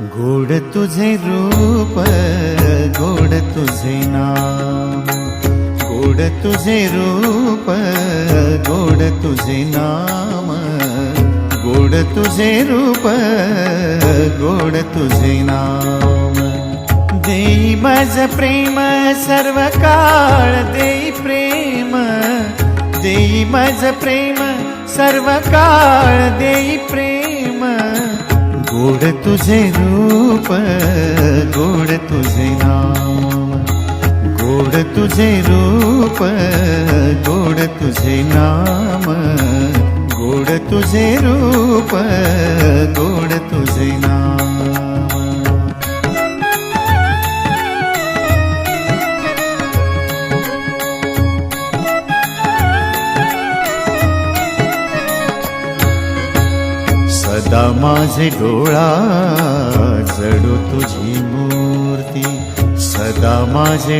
गोड तुझे रूप, गोड तुझे नाम, गोड तुझे रूप, गोड तुझे नाम, गोड तुझे रूप, गोड तुझे नाम. देई माझ प्रेम सर्व काळ, देई प्रेम, देई माझ प्रेम सर्व काळ, देई प्रेम. गोड तुझे रूप, गोड तुझे नाम, गोड तुझे रूप, गोड तुझे नाम, गोड तुझे रूप, गोड तुझे नाम. सदा माझे डोळा जडो तुझी मूर्ती, सदा माझे